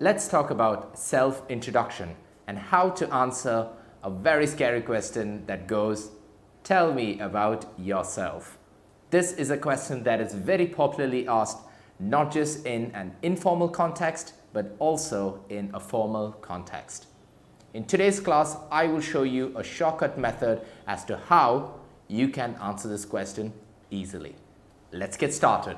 let's talk about self-introduction and how to answer a very scary question that goes, tell me about yourself. This is a question that is very popularly asked, not just in an informal context, but also in a formal context. In today's class, I will show you a shortcut method as to how you can answer this question easily. Let's get started.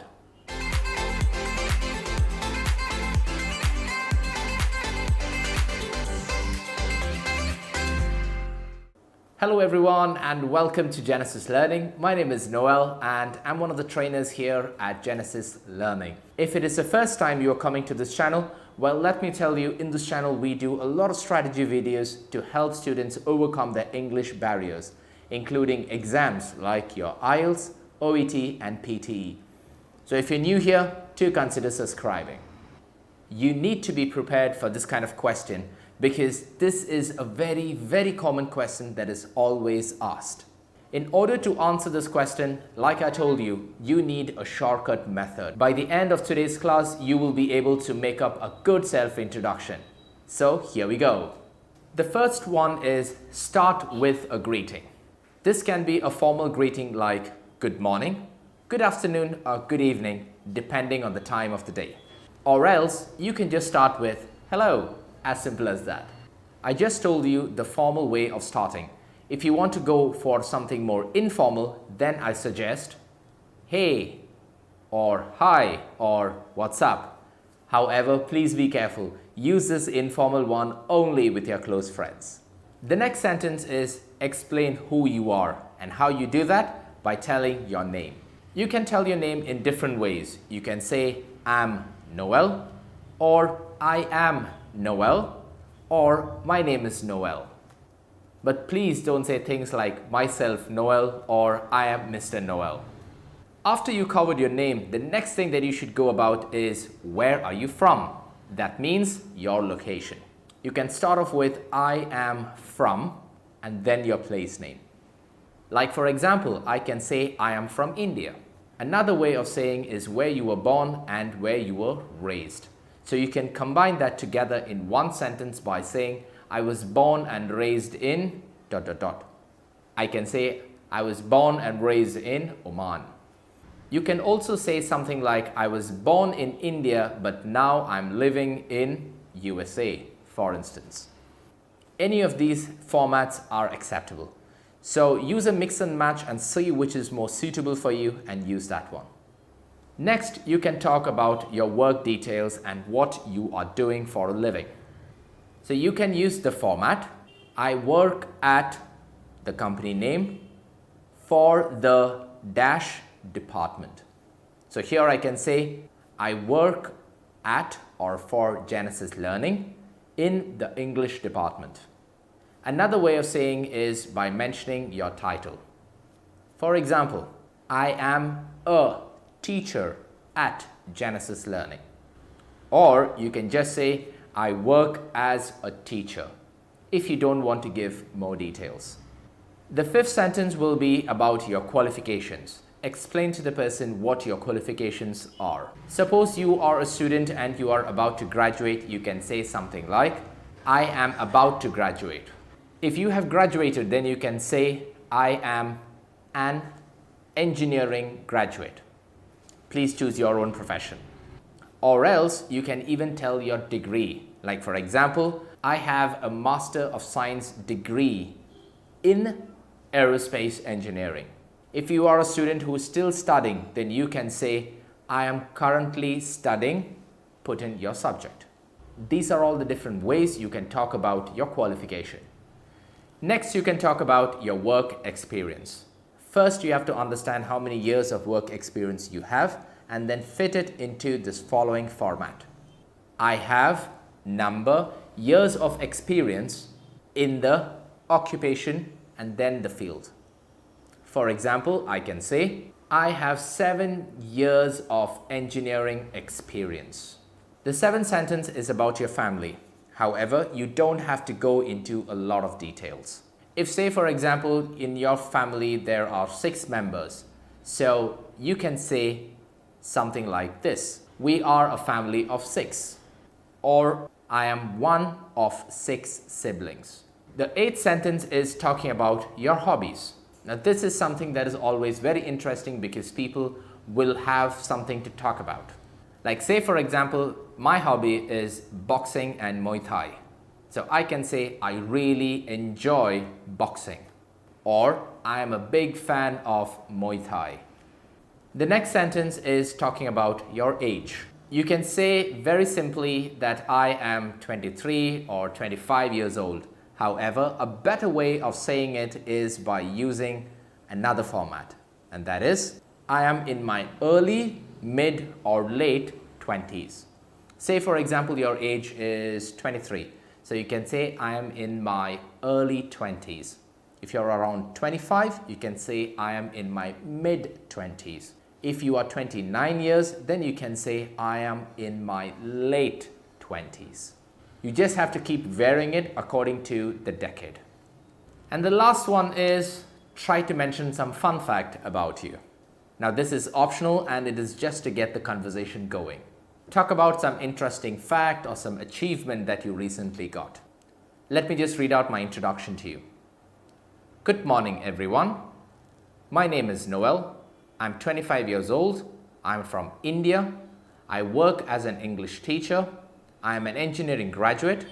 Hello everyone and welcome to Genesis Learning. My name is Noel and I'm one of the trainers here at Genesis Learning. If it is the first time you are coming to this channel, well, let me tell you, in this channel we do a lot of strategy videos to help students overcome their English barriers, including exams like your IELTS, OET and PTE. So if you're new here, do consider subscribing. You need to be prepared for this kind of question because this is a very common question that is always asked. In order to answer this question, like I told you, you need a shortcut method. By the end of today's class, you will be able to make up a good self-introduction. So here we go. The first one is start with a greeting. This can be a formal greeting like good morning, good afternoon or good evening, depending on the time of the day. Or else you can just start with hello, as simple as that. I just told you the formal way of starting. If you want to go for something more informal, then I suggest hey or hi or what's up. However, please be careful. Use this informal one only with your close friends. The next sentence is explain who you are, and how you do that by telling your name. You can tell your name in different ways. You can say I'm Noel, or I am Noel, or my name is Noel. But please don't say things like myself Noel or I am Mr. Noel. After you covered your name, the next thing that you should go about is where are you from? That means your location. You can start off with I am from and then your place name. Like for example, I can say I am from India. Another way of saying is where you were born and where you were raised. So you can combine that together in one sentence by saying I was born and raised in ... I can say I was born and raised in Oman. You can also say something like I was born in India but now I'm living in USA, for instance. Any of these formats are acceptable. So use a mix and match and see which is more suitable for you and use that one. Next, you can talk about your work details and what you are doing for a living. So you can use the format, I work at the company name for the dash department. So here I can say, I work at or for Genesis Learning in the English department. Another way of saying is by mentioning your title. For example, I am a teacher at Genesis Learning. Or you can just say, I work as a teacher, if you don't want to give more details. The fifth sentence will be about your qualifications. Explain to the person what your qualifications are. Suppose you are a student and you are about to graduate, you can say something like, I am about to graduate. If you have graduated, then you can say, I am an engineering graduate. Please choose your own profession. Or else you can even tell your degree. Like for example, I have a Master of Science degree in aerospace engineering. If you are a student who is still studying, then you can say, I am currently studying, put in your subject. These are all the different ways you can talk about your qualification. Next, you can talk about your work experience. First, you have to understand how many years of work experience you have and then fit it into this following format. I have number years of experience in the occupation and then the field. For example, I can say, I have 7 years of engineering experience. The seventh sentence is about your family. However, you don't have to go into a lot of details. If say for example in your family there are 6 members, so you can say something like this: we are a family of 6. Or I am one of 6 siblings. The 8th sentence is talking about your hobbies. Now this is something that is always very interesting because people will have something to talk about. Like say for example, my hobby is boxing and Muay Thai. So I can say I really enjoy boxing, or I am a big fan of Muay Thai. The next sentence is talking about your age. You can say very simply that I am 23 or 25 years old. However, a better way of saying it is by using another format, and that is I am in my early, mid or late 20s. Say for example your age is 23. So you can say I am in my early 20s. If you're around 25, you can say I am in my mid 20s. If you are 29 years, then you can say I am in my late 20s. You just have to keep varying it according to the decade. And the last one is try to mention some fun fact about you. Now this is optional and it is just to get the conversation going. Talk about some interesting fact or some achievement that you recently got. Let me just read out my introduction to you. Good morning everyone. My name is Noel. I'm 25 years old. I'm from India. I work as an English teacher. I am an engineering graduate.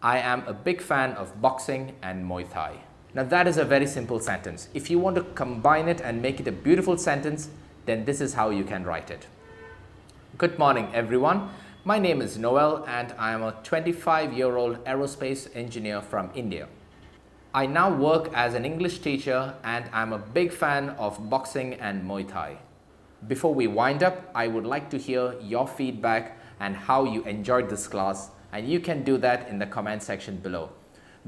I am a big fan of boxing and Muay Thai. Now that is a very simple sentence. If you want to combine it and make it a beautiful sentence, then this is how you can write it. Good morning everyone. My name is Noel and I am a 25-year-old aerospace engineer from India. I now work as an English teacher and I'm a big fan of boxing and Muay Thai. Before we wind up, I would like to hear your feedback and how you enjoyed this class, and you can do that in the comment section below.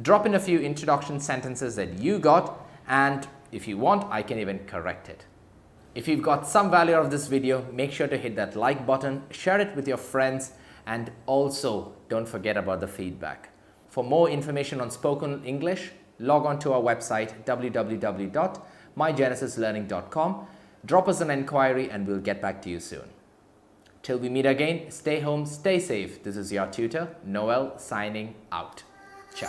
Drop in a few introduction sentences that you got, and if you want, I can even correct it. If you've got some value out of this video, make sure to hit that like button, share it with your friends, and also don't forget about the feedback. For more information on spoken English, log on to our website www.mygenesislearning.com. Drop us an inquiry and we'll get back to you soon. Till we meet again, stay home, stay safe. This is your tutor, Noel, signing out. Ciao.